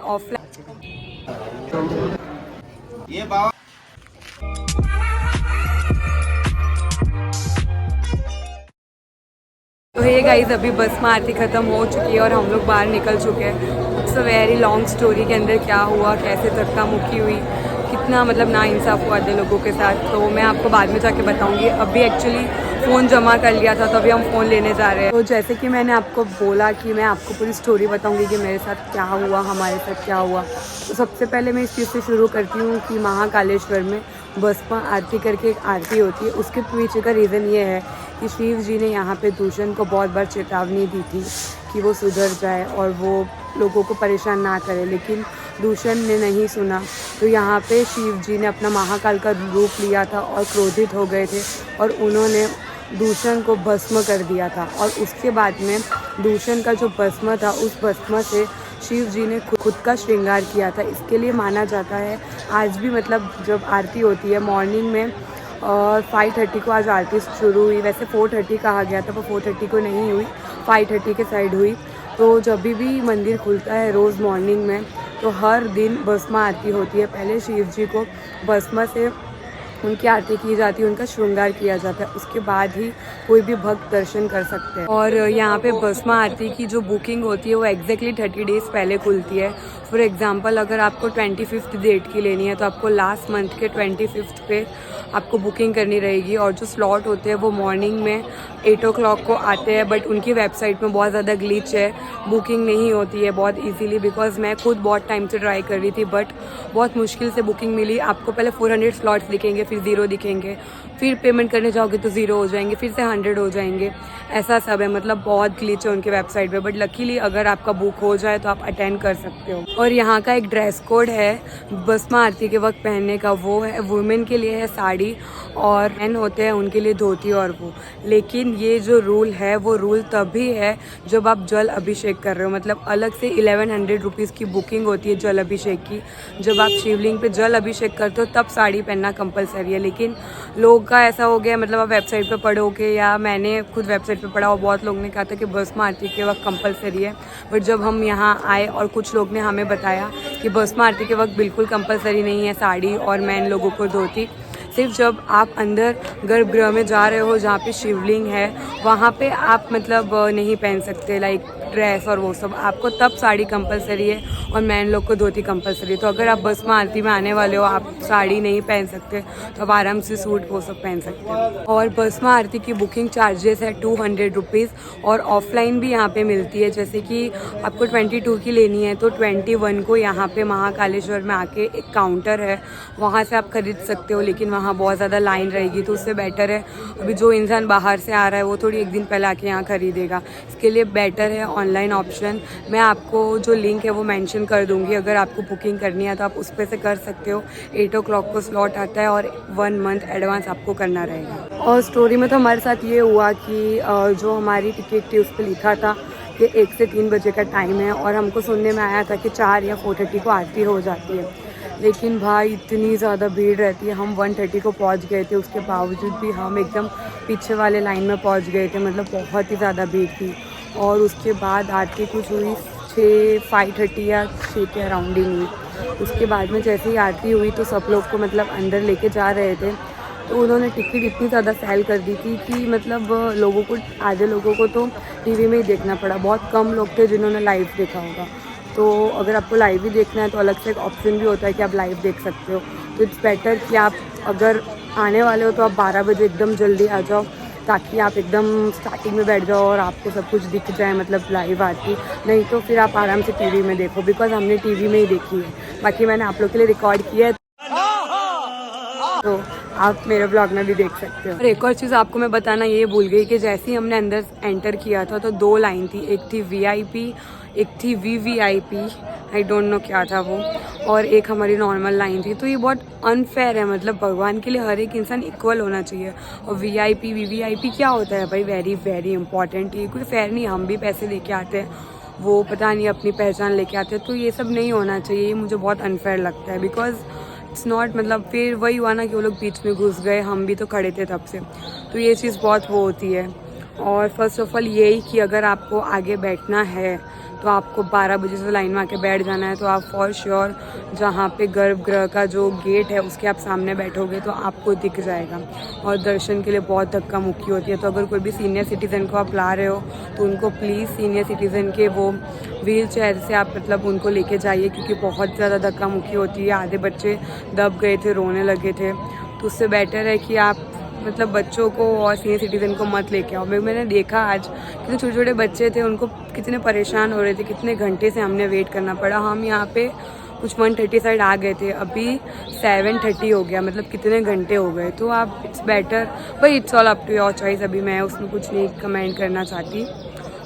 Offline. ये बाबा तो ये गाइस अभी बस में आरती ख़त्म हो चुकी है और हम लोग बाहर निकल चुके हैं। It's a very long story के अंदर क्या हुआ, कैसे धक्का मुक्की हुई, कितना मतलब ना इंसाफ हुआ थे लोगों के साथ, तो मैं आपको बाद में जाके बताऊंगी। अभी एक्चुअली फ़ोन जमा कर लिया था तो अभी हम फ़ोन लेने जा रहे हैं। तो जैसे कि मैंने आपको बोला कि मैं आपको पूरी स्टोरी बताऊंगी कि मेरे साथ क्या हुआ, हमारे साथ क्या हुआ। तो सबसे पहले मैं इस चीज़ से शुरू करती हूँ कि महाकालेश्वर में भस्म आरती करके एक आरती होती है। उसके पीछे का रीज़न ये है कि शिव जी ने यहाँ पे दूषण को बहुत बार चेतावनी दी थी कि वो सुधर जाए और वो लोगों को परेशान ना करे, लेकिन दूषण ने नहीं सुना। तो यहाँ पे शिव जी ने अपना महाकाल का रूप लिया था और क्रोधित हो गए थे और उन्होंने दूषण को भस्म कर दिया था। और उसके बाद में दूषण का जो भस्म था, उस भस्म से शिव जी ने खुद का श्रृंगार किया था। इसके लिए माना जाता है आज भी, मतलब जब आरती होती है मॉर्निंग में 5:30 को आज आरती शुरू हुई। वैसे 4:30 कहा गया था पर 4:30 को नहीं हुई, 5:30 के साइड हुई। तो जब भी मंदिर खुलता है रोज़ मॉर्निंग में, तो हर दिन भस्म आरती होती है। पहले शिव जी को भस्म से उनकी आरती की जाती है, उनका श्रृंगार किया जाता है, उसके बाद ही कोई भी भक्त दर्शन कर सकते हैं। और यहाँ पे भस्म आरती की जो बुकिंग होती है वो एग्जैक्टली 30 डेज़ पहले खुलती है। फॉर एग्जांपल अगर आपको 25th डेट की लेनी है तो आपको लास्ट मंथ के 25th पे आपको बुकिंग करनी रहेगी। और जो स्लॉट होते हैं वो मॉर्निंग में 8 o'clock को आते हैं, बट उनकी वेबसाइट में बहुत ज़्यादा ग्लिच है, बुकिंग नहीं होती है बहुत इजीली। बिकॉज मैं खुद बहुत टाइम से ट्राई कर रही थी बट बहुत मुश्किल से बुकिंग मिली। आपको पहले 400 स्लॉट्स दिखेंगे, फिर 0 दिखेंगे, फिर पेमेंट करने जाओगे तो 0 हो जाएंगे, फिर से 100 हो जाएंगे। ऐसा सब है, मतलब बहुत ग्लिच है उनकी वेबसाइट पे। बट लकीली अगर आपका बुक हो जाए तो आप अटेंड कर सकते हो। और यहाँ का एक ड्रेस कोड है भस्म आरती के वक्त पहनने का, वो है वुमेन के लिए है साड़ी और मैन होते हैं उनके लिए धोती और वो। लेकिन ये जो रूल है वो रूल तभी है जब आप जल अभिषेक कर रहे हो, मतलब अलग से 1100 रुपीज़ की बुकिंग होती है जल अभिषेक की। जब आप शिवलिंग पे जल अभिषेक करते हो तब साड़ी पहनना कंपलसरी है। लेकिन लोग का ऐसा हो गया, मतलब आप वेबसाइट पे पढ़ोगे या मैंने खुद वेबसाइट पे पढ़ा और बहुत लोगों ने कहा था कि भस्म आरती के वक्त कंपलसरी है। बट जब हम यहाँ आए और कुछ लोग ने हमें बताया कि भस्म आरती के वक्त बिल्कुल कंपलसरी नहीं है साड़ी और मैन लोगों को धोती। सिर्फ जब आप अंदर गर्भगृह में जा रहे हो जहाँ पे शिवलिंग है वहाँ पे आप मतलब नहीं पहन सकते, लाइक ड्रेस और वो सब। आपको तब साड़ी कंपलसरी है और मैन लोग को धोती कंपलसरी है। तो अगर आप भस्म आरती में आने वाले हो, आप साड़ी नहीं पहन सकते तो आप आराम से सूट वो सब पहन सकते हो। और भस्म आरती की बुकिंग चार्जेस है 200 रुपीज़ और ऑफलाइन भी यहाँ पे मिलती है। जैसे कि आपको 22 की लेनी है तो 21 को यहाँ पे महाकालेश्वर में आके एक काउंटर है, वहाँ से आप खरीद सकते हो। लेकिन वहाँ बहुत ज़्यादा लाइन रहेगी, तो उससे बेटर है अभी जो इंसान बाहर से आ रहा है वो थोड़ी एक दिन पहले आके यहाँ खरीदेगा। इसके लिए बेटर है ऑनलाइन ऑप्शन। मैं आपको जो लिंक है वो मेंशन कर दूँगी, अगर आपको बुकिंग करनी है तो आप उस पर से कर सकते हो। 8 o'clock को स्लॉट आता है और 1 month एडवांस आपको करना रहेगा। और स्टोरी में तो हमारे साथ ये हुआ कि जो हमारी टिकट थी उस पर लिखा था कि 1 से 3 बजे का टाइम है और हमको सुनने में आया था कि 4 या 4:30 को आरती हो जाती है। लेकिन भाई इतनी ज़्यादा भीड़ रहती है, हम 1:30 को पहुंच गए थे, उसके बावजूद भी हम एकदम पीछे वाले लाइन में पहुंच गए थे, मतलब बहुत ही ज़्यादा भीड़ थी। और उसके बाद आरती कुछ हुई 5:30 या 6 के अराउंड ही हुई। उसके बाद में जैसे ही आरती हुई तो सब लोग को मतलब अंदर लेके जा रहे थे, तो उन्होंने टिकट इतनी ज़्यादा सेल कर दी थी कि मतलब लोगों को, आधे लोगों को तो टीवी में ही देखना पड़ा। बहुत कम लोग थे जिन्होंने लाइव देखा होगा। तो अगर आपको लाइव ही देखना है तो अलग से एक ऑप्शन भी होता है कि आप लाइव देख सकते हो। तो इट्स बेटर कि आप अगर आने वाले हो तो आप 12 बजे एकदम जल्दी आ जाओ, ताकि आप एकदम स्टार्टिंग में बैठ जाओ और आपको सब कुछ दिख जाए, मतलब लाइव आती। नहीं तो फिर आप आराम से टीवी में देखो, बिकॉज हमने टीवी में ही देखी है। बाकी मैंने आप लोग के लिए रिकॉर्ड किया है तो आप मेरे ब्लॉग में भी देख सकते हो। और एक और चीज़ आपको मैं बताना ये भूल गई कि जैसे ही हमने अंदर एंटर किया था तो 2 लाइन थी, एक थी VIP, एक थी VVIP, आई डोंट नो क्या था वो, और एक हमारी नॉर्मल लाइन थी। तो ये बहुत अनफेयर है, मतलब भगवान के लिए हर एक इंसान इक्वल होना चाहिए। और VIP VVIP क्या होता है भाई, वेरी वेरी इंपॉर्टेंट। ये कोई फेयर नहीं, हम भी पैसे लेके आते हैं, वो पता नहीं अपनी पहचान लेके आते हैं। तो ये सब नहीं होना चाहिए, ये मुझे बहुत अनफेयर लगता है। बिकॉज इट्स नॉट, मतलब फिर वही हुआ ना कि वो लोग बीच में घुस गए, हम भी तो खड़े थे तब से, तो ये चीज़ बहुत वो होती है। और फर्स्ट ऑफ ऑल यही कि अगर आपको आगे बैठना है तो आपको 12 बजे से लाइन में आके बैठ जाना है। तो आप फॉर श्योर जहाँ पे गर्भगृह का जो गेट है उसके आप सामने बैठोगे तो आपको दिख जाएगा। और दर्शन के लिए बहुत धक्का मुक्की होती है, तो अगर कोई भी सीनियर सिटीज़न को आप ला रहे हो तो उनको प्लीज़ सीनियर सिटीज़न के वो व्हील चेयर से आप मतलब उनको लेके जाइए, क्योंकि बहुत ज़्यादा धक्का मुक्की होती है। आधे बच्चे दब गए थे, रोने लगे थे। तो उससे बेटर है कि आप मतलब बच्चों को और सीनियर सिटीज़न को मत लेके आओ। मैंने देखा आज कितने छोटे छोटे बच्चे थे, उनको कितने परेशान हो रहे थे, कितने घंटे से हमने वेट करना पड़ा। हम यहाँ पे कुछ 1:30 साइड आ गए थे, अभी 7:30 हो गया, मतलब कितने घंटे हो गए। तो आप इट्स बेटर, भाई it's all up to your choice. अभी मैं उसमें कुछ नहीं कमेंट करना चाहती।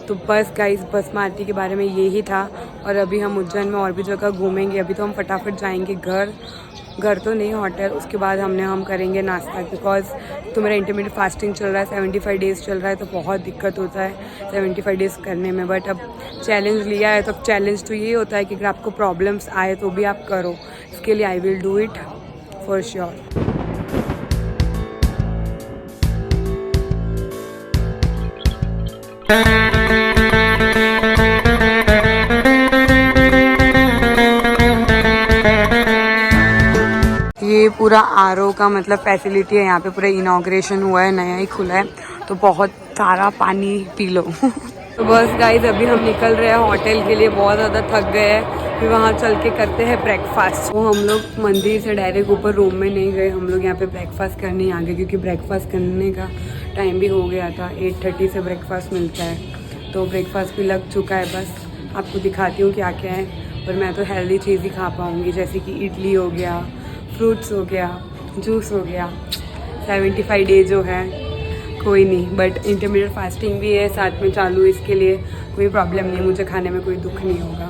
तो बस गाइस, भस्म आरती के बारे में यही था। और अभी हम उज्जैन में और भी जगह घूमेंगे। अभी तो हम फटाफट जाएंगे घर तो नहीं, होटल। उसके बाद हम करेंगे नाश्ता, बिकॉज तो मेरा इंटरमीडिएट फास्टिंग चल रहा है, 75 डेज़ चल रहा है, तो बहुत दिक्कत होता है 75 डेज़ करने में। बट अब चैलेंज लिया है तो अब चैलेंज तो ये होता है कि अगर आपको प्रॉब्लम्स आए तो भी आप करो। इसके लिए I will do it for sure. ये पूरा आरओ का मतलब फैसिलिटी है यहाँ पे, पूरा इनॉग्रेशन हुआ है, नया ही खुला है, तो बहुत सारा पानी पी लो। तो बस गाइज, अभी हम निकल रहे हैं होटल के लिए, बहुत ज़्यादा थक गए हैं। फिर वहाँ चल के करते हैं ब्रेकफास्ट। तो हम लोग मंदिर से डायरेक्ट ऊपर रूम में नहीं गए, हम लोग यहाँ पे ब्रेकफास्ट करने आ गए, क्योंकि ब्रेकफास्ट करने का टाइम भी हो गया था। 8:30 से ब्रेकफास्ट मिलता है, तो ब्रेकफास्ट भी लग चुका है। बस आपको दिखाती हूँ क्या क्या है। और मैं तो हेल्दी चीज़ ही खा पाऊँगी, जैसे कि इडली हो गया, फ्रूट्स हो गया, जूस हो गया। 75 डे जो है कोई नहीं, बट इंटरमीडिएट फास्टिंग भी है साथ में चालू, इसके लिए कोई प्रॉब्लम नहीं, मुझे खाने में कोई दुख नहीं होगा।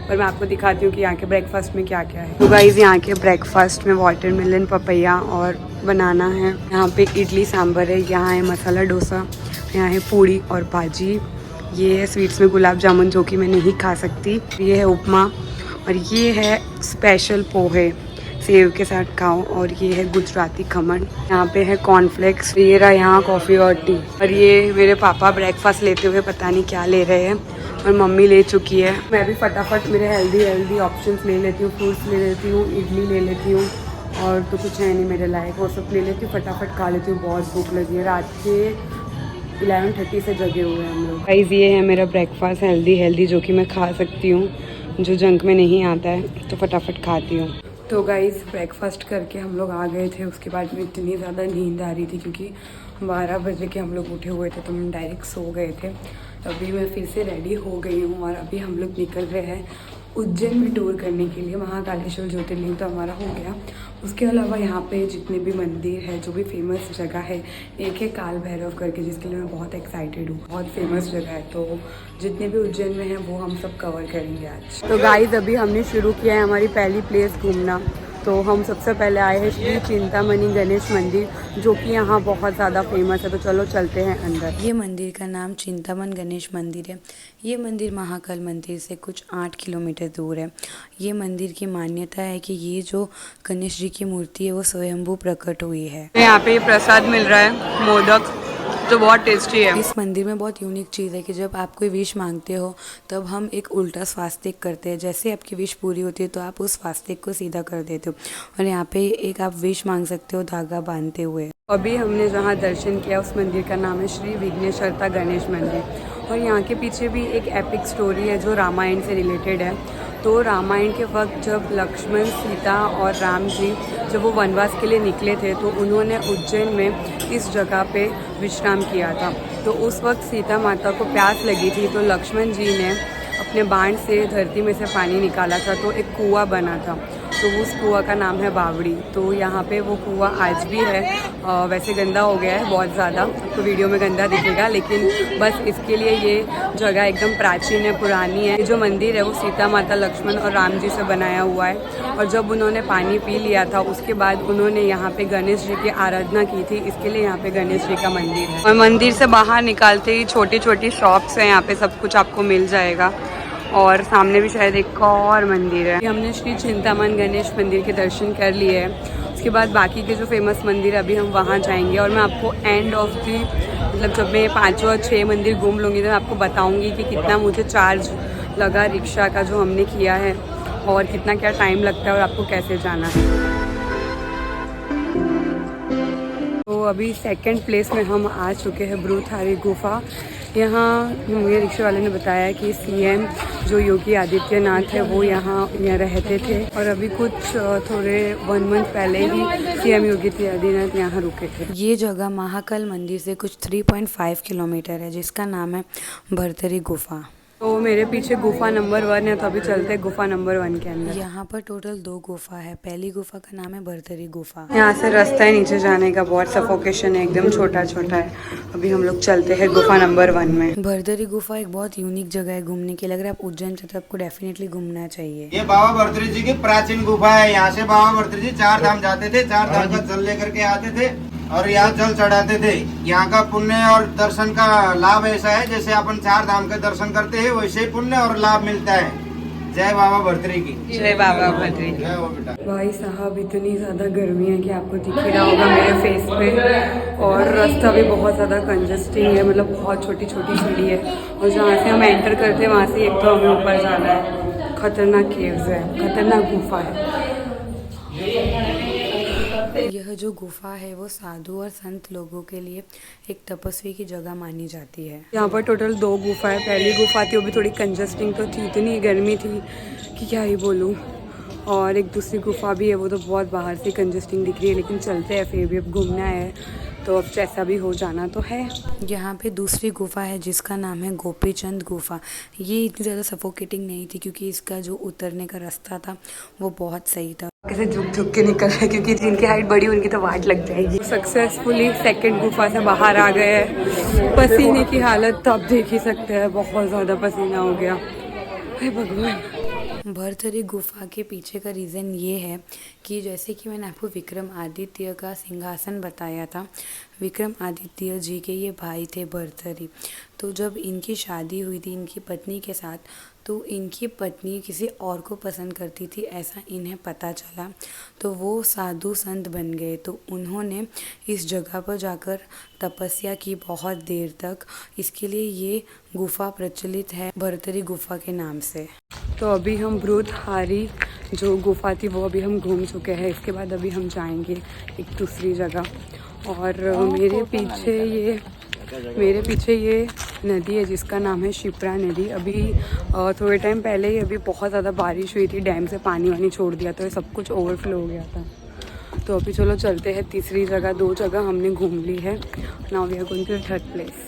पर मैं आपको दिखाती हूँ कि यहाँ के ब्रेकफास्ट में क्या क्या है। तो गाइस, यहाँ के ब्रेकफास्ट में वाटरमेलन, पपैया और बनाना है। यहाँ पे इडली सांभर है, यहाँ है मसाला डोसा, यहाँ है पूड़ी और भाजी। ये है स्वीट्स में गुलाब जामुन, जो कि मैं नहीं खा सकती। ये है उपमा, और ये है स्पेशल पोहे सेव के साथ खाओ। और ये है गुजराती खमण। यहाँ पे है कॉर्नफ्लेक्स। ये रहा यहाँ कॉफ़ी और टी। और ये मेरे पापा ब्रेकफास्ट लेते हुए पता नहीं क्या ले रहे हैं, और मम्मी ले चुकी है। मैं भी फटाफट मेरे हेल्दी ऑप्शंस ले लेती हूँ, फ्रूट्स ले लेती हूँ, इडली ले लेती हूँ, और तो कुछ है नहीं मेरे लायक, वो सब ले लेती हूँ, फटाफट खा लेती हूँ। बहुत भूख लगी है, रात के 11:30 से जगे हुए हैं हम लोग। गाइस, ये है मेरा ब्रेकफास्ट हेल्दी जो कि मैं खा सकती हूँ, जो जंक में नहीं आता है, तो फटाफट खाती हूँ। तो गाइस, ब्रेकफास्ट करके हम लोग आ गए थे। उसके बाद में इतनी ज़्यादा नींद आ रही थी, क्योंकि 12 बजे के हम लोग उठे हुए थे, तो हम डायरेक्ट सो गए थे। अभी मैं फिर से रेडी हो गई हूँ, और अभी हम लोग निकल रहे हैं उज्जैन में टूर करने के लिए। महाकालेश्वर ज्योतिर्लिंग तो हमारा हो गया, उसके अलावा यहाँ पे जितने भी मंदिर है, जो भी फेमस जगह है, एक है काल भैरव करके, जिसके लिए मैं बहुत एक्साइटेड हूँ। बहुत फेमस जगह है, तो जितने भी उज्जैन में हैं वो हम सब कवर करेंगे आज। तो गाइज, अभी हमने शुरू किया है हमारी पहली प्लेस घूमना। तो हम सबसे पहले आए हैं श्री चिंतामणि गणेश मंदिर, जो कि यहाँ बहुत ज़्यादा फेमस है। तो चलो चलते हैं अंदर। ये मंदिर का नाम चिंतामन गणेश मंदिर है। ये मंदिर महाकाल मंदिर से कुछ 8 किलोमीटर दूर है। ये मंदिर की मान्यता है कि ये जो गणेश जी की मूर्ति है वो स्वयंभू प्रकट हुई है। यहाँ पे प्रसाद मिल रहा है, मोदक, जो बहुत टेस्टी है। इस मंदिर में बहुत यूनिक चीज़ है कि जब आप कोई विश मांगते हो तब हम एक उल्टा स्वास्तिक करते हैं। जैसे आपकी विश पूरी होती है तो आप उस स्वास्तिक को सीधा कर देते हो, और यहाँ पे एक आप विश मांग सकते हो धागा बांधते हुए। अभी हमने जहाँ दर्शन किया उस मंदिर का नाम है श्री विघ्नेश्वरता गणेश मंदिर, और यहाँ के पीछे भी एक एपिक स्टोरी है जो रामायण से रिलेटेड है। तो रामायण के वक्त जब लक्ष्मण, सीता और राम जी जब वो वनवास के लिए निकले थे, तो उन्होंने उज्जैन में इस जगह पे विश्राम किया था। तो उस वक्त सीता माता को प्यास लगी थी, तो लक्ष्मण जी ने अपने बाण से धरती में से पानी निकाला था, तो एक कुआं बना था। तो उस कुआं का नाम है बावड़ी। तो यहाँ पे वो कुआं आज भी है। वैसे गंदा हो गया है बहुत ज़्यादा, तो वीडियो में गंदा दिखेगा, लेकिन बस इसके लिए ये जगह एकदम प्राचीन है, पुरानी है। ये जो मंदिर है वो सीता माता, लक्ष्मण और राम जी से बनाया हुआ है। और जब उन्होंने पानी पी लिया था उसके बाद उन्होंने यहाँ पे गणेश जी की आराधना की थी, इसके लिए यहाँ पे गणेश जी का मंदिर है। और मंदिर से बाहर निकालते ही छोटी छोटी शॉप्स हैं, यहाँ पे सब कुछ आपको मिल जाएगा। और सामने भी शायद एक और मंदिर है। हमने श्री चिंतामन गणेश मंदिर के दर्शन कर लिए हैं। उसके बाद बाकी के जो फेमस मंदिर अभी हम वहाँ जाएंगे, और मैं आपको एंड ऑफ द मतलब जब मैं 5 और 6 मंदिर घूम लूँगी तो मैं आपको बताऊँगी कि कितना मुझे चार्ज लगा रिक्शा का जो हमने किया है और कितना क्या टाइम लगता है और आपको कैसे जाना है। तो अभी सेकंड प्लेस में हम आ चुके हैं ब्रूथारी गुफा। यहाँ मुझे रिक्शा वाले ने बताया कि सीएम जो योगी आदित्यनाथ है वो यहाँ रहते थे और अभी कुछ थोड़े 1 मंथ पहले ही सीएम योगी आदित्यनाथ यहाँ रुके थे। ये जगह महाकाल मंदिर से कुछ 3.5 किलोमीटर है जिसका नाम है भरतरी गुफा। तो मेरे पीछे गुफा नंबर 1 है, तो अभी चलते हैं गुफा नंबर 1 के अंदर। यहाँ पर टोटल 2 गुफा है। पहली गुफा का नाम है भरतरी गुफा। यहाँ से रास्ता है नीचे जाने का, बहुत सफोकेशन है, एकदम छोटा छोटा है। अभी हम लोग चलते हैं गुफा नंबर 1 में। भरतरी गुफा एक बहुत यूनिक जगह है घूमने के लिए। अगर आप उज्जैन से तो आपको डेफिनेटली घूमना चाहिए। ये बाबा भरतरी जी की प्राचीन गुफा है। यहाँ से बाबा भरतरी जी 4 धाम जाते थे, 4 धाम का जल लेकर के आते थे और यहाँ जल चढ़ाते थे। यहाँ का पुण्य और दर्शन का लाभ ऐसा है, जैसे अपन 4 धाम का दर्शन करते हैं वैसे ही पुण्य और लाभ मिलता है। जय बाबा भरतरी की। जय बाबा भरतरी। जय हो बेटा। भाई साहब इतनी ज़्यादा गर्मी है कि आपको दिख ही रहा होगा मेरे फेस पे, और रास्ता भी बहुत ज़्यादा कंजस्टिंग है, मतलब बहुत छोटी छोटी सीढ़ी है। और जहाँ से हम एंटर करते हैं वहाँ से एक तो हमें ऊपर जाना है। खतरनाक केव्स है, खतरनाक गुफा है। यह जो गुफा है वो साधु और संत लोगों के लिए एक तपस्वी की जगह मानी जाती है। यहाँ पर टोटल 2 गुफा है। पहली गुफा थी वो भी थोड़ी कंजस्टिंग तो थी, इतनी गर्मी थी कि क्या ही बोलूँ। और एक दूसरी गुफा भी है, वो तो बहुत बाहर से कंजस्टिंग दिख रही है, लेकिन चलते हैं फिर भी, अब घूमना है तो अब जैसा भी हो जाना तो है। यहाँ पे दूसरी गुफा है जिसका नाम है गोपीचंद गुफा। ये इतनी ज़्यादा सफोकेटिंग नहीं थी क्योंकि इसका जो उतरने का रास्ता था वो बहुत सही था। कैसे झुक झुक के निकल रहे हैं क्योंकि जिनकी हाइट बड़ी उनकी तो वाट लग जाएगी। सक्सेसफुली सेकंड गुफा से बाहर आ गए हैं। पसीने की हालत तो आप देख ही सकते हैं, बहुत ज़्यादा पसीना हो गया। हे भगवान। भरतरी गुफा के पीछे का रीज़न ये है कि जैसे कि मैंने आपको विक्रमादित्य का सिंहासन बताया था, विक्रमादित्य जी के ये भाई थे भरतरी। तो जब इनकी शादी हुई थी इनकी पत्नी के साथ, तो इनकी पत्नी किसी और को पसंद करती थी ऐसा इन्हें पता चला। तो वो साधु संत बन गए। तो उन्होंने इस जगह पर जाकर तपस्या की बहुत देर तक। इसके लिए ये गुफा प्रचलित है भरतरी गुफा के नाम से। तो अभी हम ब्रूथहारी जो गुफा थी वो अभी हम घूम चुके हैं। इसके बाद अभी हम जाएंगे एक दूसरी जगह। और मेरे पीछे ये नदी है जिसका नाम है शिप्रा नदी। अभी थोड़े टाइम पहले ही अभी बहुत ज़्यादा बारिश हुई थी, डैम से पानी वानी छोड़ दिया तो ये सब कुछ ओवरफ्लो हो गया था। तो अभी चलो चलते हैं तीसरी जगह। 2 जगह हमने घूम ली है। Now we are going to third place.